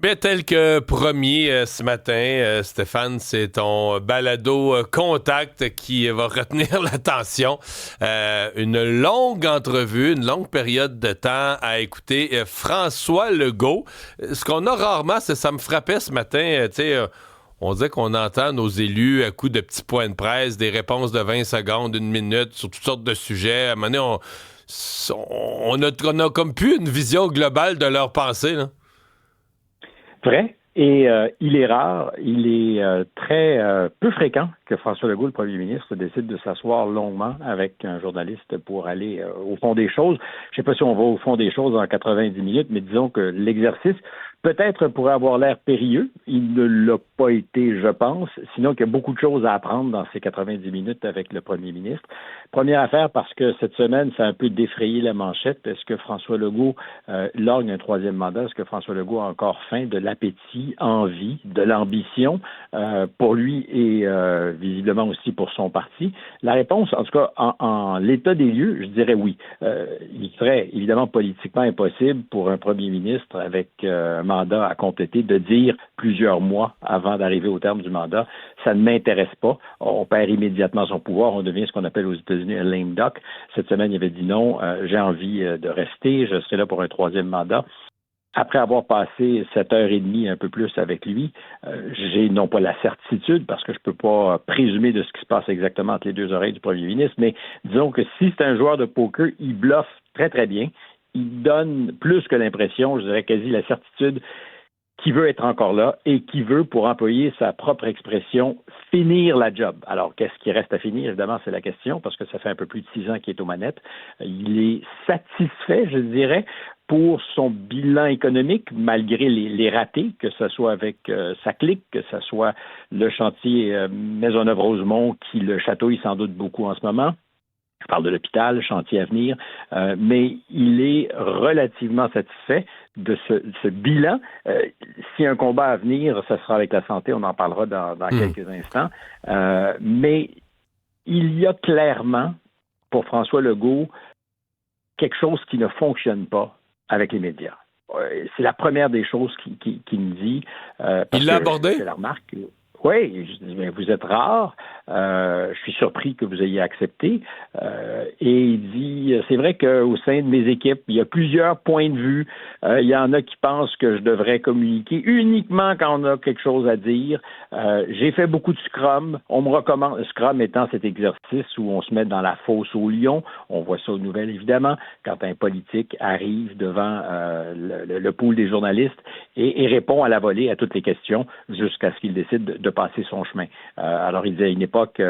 Bien, tel que promis ce matin, Stéphane, c'est ton balado contact qui va retenir l'attention. Une longue entrevue, une longue période de temps à écouter François Legault. Ce qu'on a rarement, ça me frappait ce matin, tu sais, on disait qu'on entend nos élus à coups de petits points de presse, des réponses de 20 secondes, une minute sur toutes sortes de sujets. À un moment donné, on a comme plus une vision globale de leurs pensées, là. Vrai. Et il est rare, il est très peu fréquent que François Legault, le premier ministre, décide de s'asseoir longuement avec un journaliste pour aller au fond des choses. Je ne sais pas si on va au fond des choses en 90 minutes, mais disons que l'exercice peut-être pourrait avoir l'air périlleux. Il ne l'a pas été, je pense. Sinon, qu'il y a beaucoup de choses à apprendre dans ces 90 minutes avec le premier ministre. Première affaire, parce que cette semaine, ça a un peu défrayé la manchette. Est-ce que François Legault lorgne un troisième mandat? Est-ce que François Legault a encore faim, de l'appétit, envie, de l'ambition pour lui et visiblement aussi pour son parti? La réponse, en tout cas, en l'état des lieux, je dirais oui. Il serait évidemment politiquement impossible pour un premier ministre avec un mandat à compléter de dire plusieurs mois avant d'arriver au terme du mandat, ça ne m'intéresse pas. On perd immédiatement son pouvoir, on devient ce qu'on appelle aux États-Unis un lame duck. Cette semaine, il avait dit non, j'ai envie de rester, je serai là pour un troisième mandat. Après avoir passé 7 heures et demie, un peu plus avec lui, j'ai non pas la certitude, parce que je ne peux pas présumer de ce qui se passe exactement entre les deux oreilles du premier ministre, mais disons que si c'est un joueur de poker, il bluffe très, très bien. Il donne plus que l'impression, je dirais quasi la certitude, qui veut être encore là et qui veut, pour employer sa propre expression, finir la job. Alors, qu'est-ce qui reste à finir? Évidemment, c'est la question, parce que ça fait un peu plus de 6 ans qu'il est aux manettes. Il est satisfait, je dirais, pour son bilan économique, malgré les ratés, que ce soit avec sa clique, que ce soit le chantier Maisonneuve-Rosemont, qui le chatouille sans doute beaucoup en ce moment. Je parle de l'hôpital, chantier à venir, mais il est relativement satisfait de ce bilan. S'il y a un combat à venir, ça sera avec la santé, on en parlera dans quelques instants. Mais il y a clairement, pour François Legault, quelque chose qui ne fonctionne pas avec les médias. C'est la première des choses qu'il me dit. Il l'a abordé? C'est la remarque. Oui, je dis, mais vous êtes rare. Je suis surpris que vous ayez accepté. Et il dit, c'est vrai qu'au sein de mes équipes, il y a plusieurs points de vue. Il y en a qui pensent que je devrais communiquer uniquement quand on a quelque chose à dire. J'ai fait beaucoup de Scrum. On me recommande, Scrum étant cet exercice où on se met dans la fosse au lion. On voit ça aux nouvelles, évidemment, quand un politique arrive devant le pool des journalistes et répond à la volée à toutes les questions jusqu'à ce qu'il décide de passer son chemin. Alors, il disait à une époque,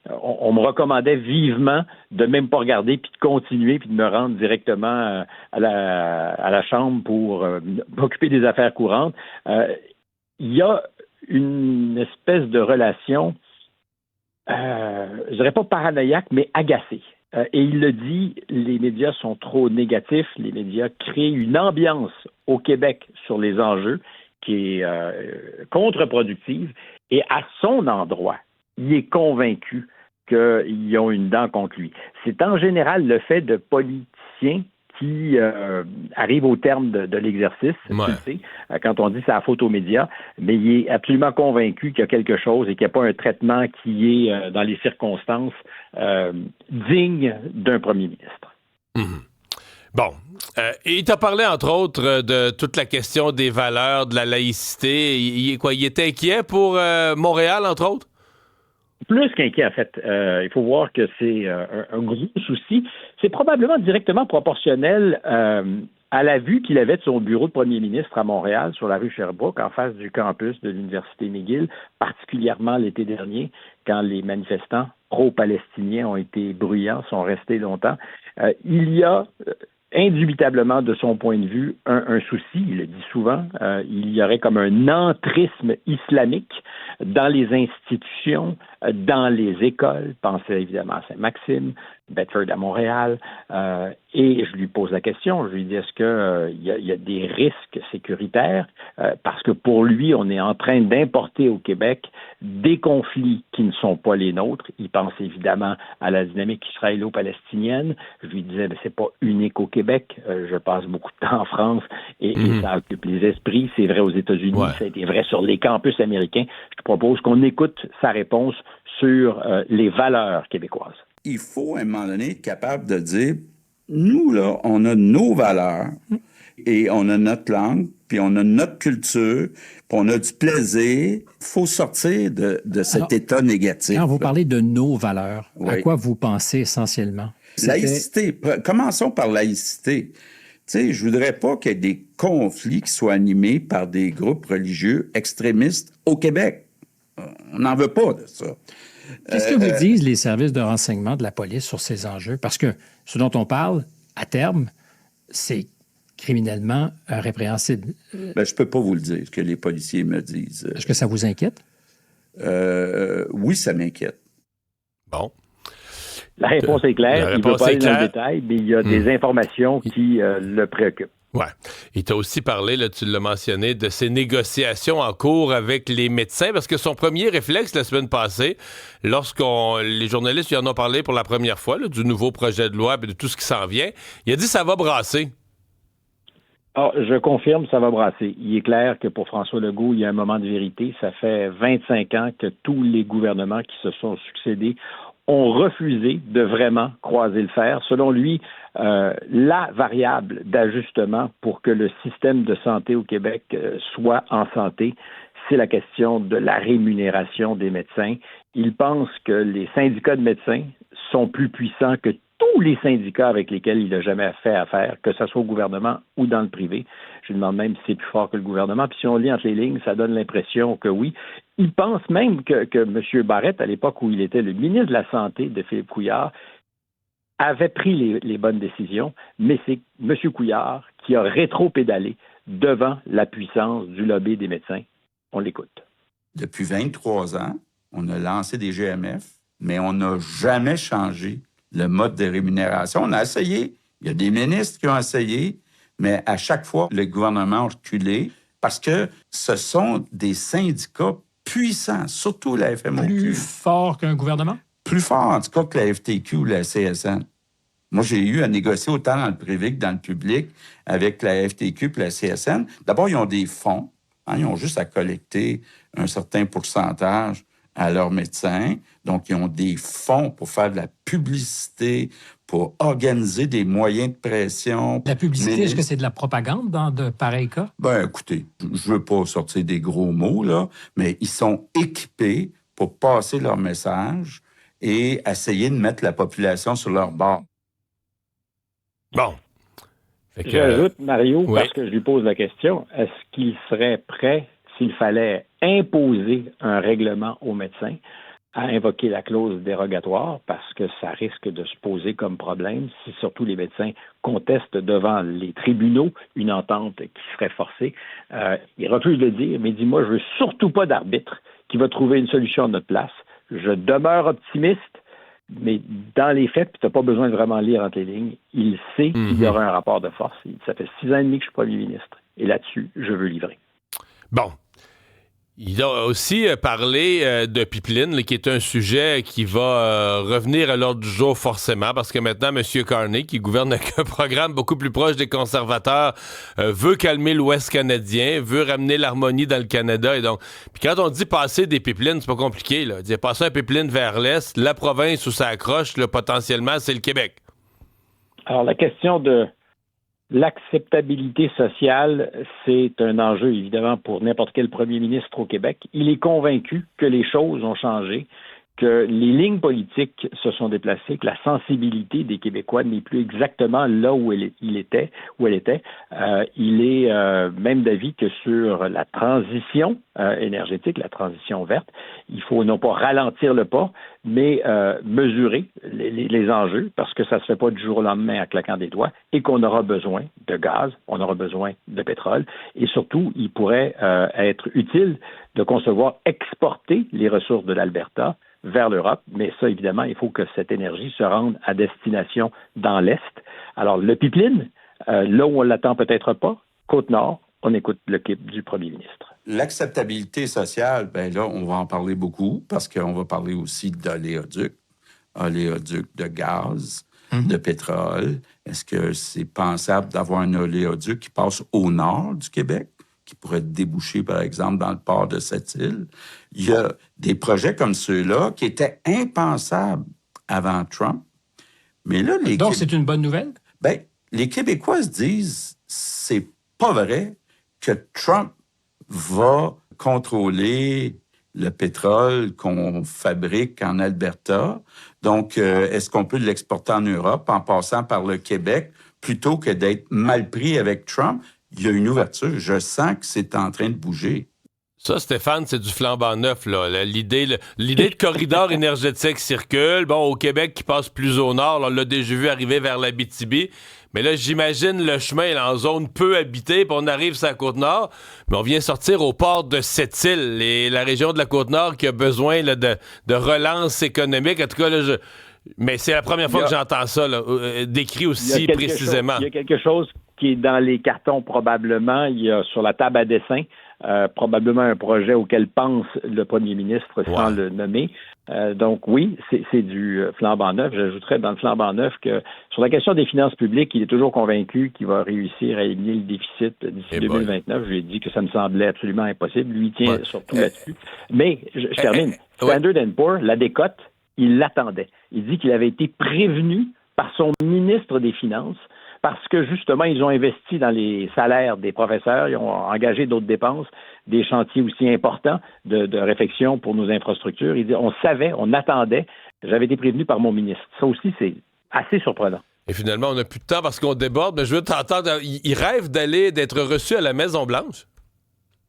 on me recommandait vivement de même pas regarder, puis de continuer, puis de me rendre directement à la Chambre pour m'occuper des affaires courantes. Il y a une espèce de relation, je dirais pas paranoïaque, mais agacée. Et il le dit, les médias sont trop négatifs, les médias créent une ambiance au Québec sur les enjeux qui est contre-productive, et à son endroit, il est convaincu qu'ils ont une dent contre lui. C'est en général le fait de politiciens qui arrivent au terme de l'exercice, tu le sais, quand on dit c'est la faute aux médias, mais il est absolument convaincu qu'il y a quelque chose et qu'il n'y a pas un traitement qui est, dans les circonstances, digne d'un premier ministre. Mmh. Bon. Et il t'a parlé, entre autres, de toute la question des valeurs, de la laïcité. Il était inquiet pour Montréal, entre autres? Plus qu'inquiet, en fait. Il faut voir que c'est un gros souci. C'est probablement directement proportionnel à la vue qu'il avait de son bureau de premier ministre à Montréal, sur la rue Sherbrooke, en face du campus de l'Université McGill, particulièrement l'été dernier, quand les manifestants pro-palestiniens ont été bruyants, sont restés longtemps. Il y a indubitablement, de son point de vue, un souci, il le dit souvent, il y aurait comme un entrisme islamique dans les institutions, dans les écoles, pensez évidemment à Saint-Maxime, Bedford à Montréal, et je lui pose la question, je lui dis, est-ce qu'il y a des risques sécuritaires? parce que pour lui, on est en train d'importer au Québec des conflits qui ne sont pas les nôtres. Il pense évidemment à la dynamique israélo-palestinienne. Je lui disais, mais c'est pas unique au Québec. Je passe beaucoup de temps en France et ça occupe les esprits. C'est vrai aux États-Unis, ça a été vrai sur les campus américains. Je te propose qu'on écoute sa réponse sur les valeurs québécoises. Il faut, à un moment donné, être capable de dire, nous, là, on a nos valeurs et on a notre langue, puis on a notre culture, puis on a du plaisir. Il faut sortir de cet état négatif. Quand vous parlez de nos valeurs, oui. À quoi vous pensez essentiellement? Laïcité. Commençons par laïcité. Tu sais, je voudrais pas qu'il y ait des conflits qui soient animés par des groupes religieux extrémistes au Québec. On n'en veut pas de ça. Qu'est-ce que vous disent les services de renseignement de la police sur ces enjeux? Parce que ce dont on parle, à terme, c'est criminellement répréhensible. Ben, je peux pas vous le dire, ce que les policiers me disent. Est-ce que ça vous inquiète? Oui, ça m'inquiète. Bon. La réponse est claire. Il ne veut pas aller dans le détail, mais il y a des informations qui le préoccupent. Ouais. Il t'a aussi parlé, là, tu l'as mentionné, de ces négociations en cours avec les médecins, parce que son premier réflexe la semaine passée, les journalistes lui en ont parlé pour la première fois, là, du nouveau projet de loi et de tout ce qui s'en vient, il a dit ça va brasser. Ah, je confirme, ça va brasser. Il est clair que pour François Legault, il y a un moment de vérité. Ça fait 25 ans que tous les gouvernements qui se sont succédés ont refusé de vraiment croiser le fer. Selon lui, la variable d'ajustement pour que le système de santé au Québec soit en santé, c'est la question de la rémunération des médecins. Il pense que les syndicats de médecins sont plus puissants que tous les syndicats avec lesquels il n'a jamais fait affaire, que ce soit au gouvernement ou dans le privé. Je lui demande même si c'est plus fort que le gouvernement. Puis si on lit entre les lignes, ça donne l'impression que oui. Il pense même que M. Barrette, à l'époque où il était le ministre de la Santé de Philippe Couillard, avait pris les bonnes décisions, mais c'est M. Couillard qui a rétro-pédalé devant la puissance du lobby des médecins. On l'écoute. Depuis 23 ans, on a lancé des GMF, mais on n'a jamais changé le mode de rémunération. On a essayé. Il y a des ministres qui ont essayé, mais à chaque fois, le gouvernement a reculé parce que ce sont des syndicats puissants, surtout la FMOQ. Plus fort qu'un gouvernement? Plus fort, en tout cas, que la FTQ ou la CSN. Moi, j'ai eu à négocier autant dans le privé que dans le public avec la FTQ et la CSN. D'abord, ils ont des fonds. Ils ont juste à collecter un certain pourcentage à leurs médecins. Donc, ils ont des fonds pour faire de la publicité, pour organiser des moyens de pression. La publicité, est-ce que c'est de la propagande dans de pareils cas? Ben, écoutez, je veux pas sortir des gros mots, là, mais ils sont équipés pour passer leur message et essayer de mettre la population sur leur bord. Bon. J'ajoute, Mario, oui. parce que je lui pose la question, est-ce qu'il serait prêt, s'il fallait imposer un règlement aux médecins, à invoquer la clause dérogatoire, parce que ça risque de se poser comme problème si surtout les médecins contestent devant les tribunaux une entente qui serait forcée. Il refuse de le dire, mais il dit, moi, je veux surtout pas d'arbitre qui va trouver une solution à notre place. Je demeure optimiste, mais dans les faits, tu n'as pas besoin de vraiment lire entre les lignes, il sait qu'il y aura un rapport de force. Ça fait 6 ans et demi que je suis premier ministre. Et là-dessus, je veux livrer. Bon. Il a aussi parlé de pipeline, là, qui est un sujet qui va revenir à l'ordre du jour forcément, parce que maintenant, M. Carney, qui gouverne avec un programme beaucoup plus proche des conservateurs, veut calmer l'Ouest canadien, veut ramener l'harmonie dans le Canada. Et donc, puis quand on dit passer des pipelines, c'est pas compliqué. Là. Dire passer un pipeline vers l'Est, la province où ça accroche, là, potentiellement, c'est le Québec. Alors, la question de l'acceptabilité sociale, c'est un enjeu, évidemment, pour n'importe quel premier ministre au Québec. Il est convaincu que les choses ont changé, que les lignes politiques se sont déplacées, que la sensibilité des Québécois n'est plus exactement là où elle était. Il est même d'avis que sur la transition énergétique, la transition verte, il faut non pas ralentir le pas, mais mesurer les enjeux, parce que ça ne se fait pas du jour au lendemain en claquant des doigts, et qu'on aura besoin de gaz, on aura besoin de pétrole, et surtout, il pourrait être utile de concevoir exporter les ressources de l'Alberta vers l'Europe, mais ça, évidemment, il faut que cette énergie se rende à destination dans l'Est. Alors, le pipeline, là où on ne l'attend peut-être pas, Côte-Nord, on écoute le clip du premier ministre. L'acceptabilité sociale, ben là, on va en parler beaucoup parce qu'on va parler aussi d'oléoducs de gaz, de pétrole. Est-ce que c'est pensable d'avoir un oléoduc qui passe au nord du Québec, qui pourrait déboucher, par exemple, dans le port de Sept-Îles? Il y a des projets comme ceux-là qui étaient impensables avant Trump. Mais là, Donc, c'est une bonne nouvelle? Ben, les Québécois se disent, c'est pas vrai que Trump va contrôler le pétrole qu'on fabrique en Alberta. Donc, est-ce qu'on peut l'exporter en Europe en passant par le Québec plutôt que d'être mal pris avec Trump? Il y a une ouverture. Je sens que c'est en train de bouger. Ça, Stéphane, c'est du flambant neuf, là. L'idée de corridor énergétique circule. Bon, au Québec, qui passe plus au nord, là, on l'a déjà vu arriver vers l'Abitibi. Mais là, j'imagine le chemin là, en zone peu habitée, puis on arrive sur la Côte-Nord, mais on vient sortir au port de Sept-Îles, et la région de la Côte-Nord qui a besoin là, de relance économique. En tout cas, là, mais c'est la première fois que j'entends ça, là, décrit aussi précisément. Il y a quelque chose qui est dans les cartons probablement. Il y a sur la table à dessin probablement un projet auquel pense le premier ministre sans le nommer. Donc oui, c'est du flambant neuf. J'ajouterais dans le flambant neuf que sur la question des finances publiques, il est toujours convaincu qu'il va réussir à éliminer le déficit d'ici 2029. Je lui ai dit que ça me semblait absolument impossible. Lui tient surtout là-dessus. Mais je termine. Standard & Poor's, la décote, il l'attendait. Il dit qu'il avait été prévenu par son ministre des Finances parce que, justement, ils ont investi dans les salaires des professeurs, ils ont engagé d'autres dépenses, des chantiers aussi importants de réfection pour nos infrastructures. Il dit, on savait, on attendait, j'avais été prévenu par mon ministre. Ça aussi, c'est assez surprenant. Et finalement, on n'a plus de temps parce qu'on déborde, mais je veux t'entendre. Il rêve d'être reçu à la Maison-Blanche?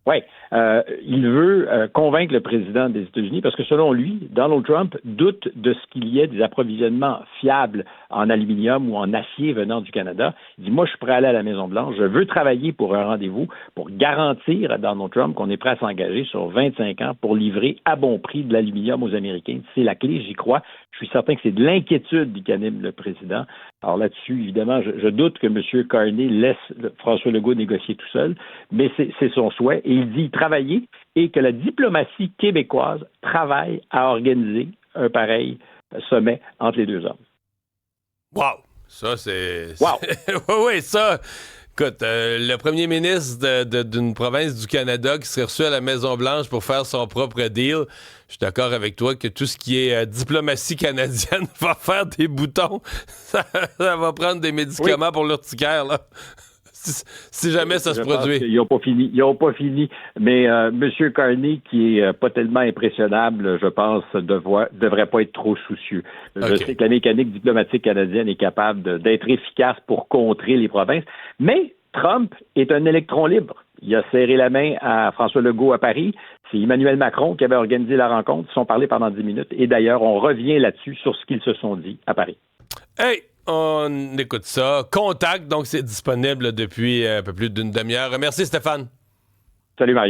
Oui, il veut convaincre le président des États-Unis parce que selon lui, Donald Trump doute de ce qu'il y ait des approvisionnements fiables en aluminium ou en acier venant du Canada. Il dit, moi, je suis prêt à aller à la Maison-Blanche, je veux travailler pour un rendez-vous pour garantir à Donald Trump qu'on est prêt à s'engager sur 25 ans pour livrer à bon prix de l'aluminium aux Américains. C'est la clé, j'y crois. Je suis certain que c'est de l'inquiétude qui anime le président. Alors là-dessus, évidemment, je doute que M. Carney laisse François Legault négocier tout seul, mais c'est son souhait. Et il dit travailler et que la diplomatie québécoise travaille à organiser un pareil sommet entre les deux hommes. Wow! Ça, c'est... Wow! Oui, ça... Écoute, le premier ministre d'une province du Canada qui serait reçu à la Maison-Blanche pour faire son propre deal, je suis d'accord avec toi que tout ce qui est diplomatie canadienne va faire des boutons. Ça va prendre des médicaments pour l'urticaire, là. Si jamais ça se produit. Ils n'ont pas fini. Mais M. Carney, qui est pas tellement impressionnable, je pense, devrait pas être trop soucieux. Je sais que la mécanique diplomatique canadienne est capable d'être efficace pour contrer les provinces. Mais Trump est un électron libre. Il a serré la main à François Legault à Paris. C'est Emmanuel Macron qui avait organisé la rencontre. Ils sont parlé pendant 10 minutes. Et d'ailleurs, on revient là-dessus sur ce qu'ils se sont dit à Paris. Hey! On écoute ça. Contact, donc c'est disponible depuis un peu plus d'une demi-heure. Merci Stéphane. Salut Mario.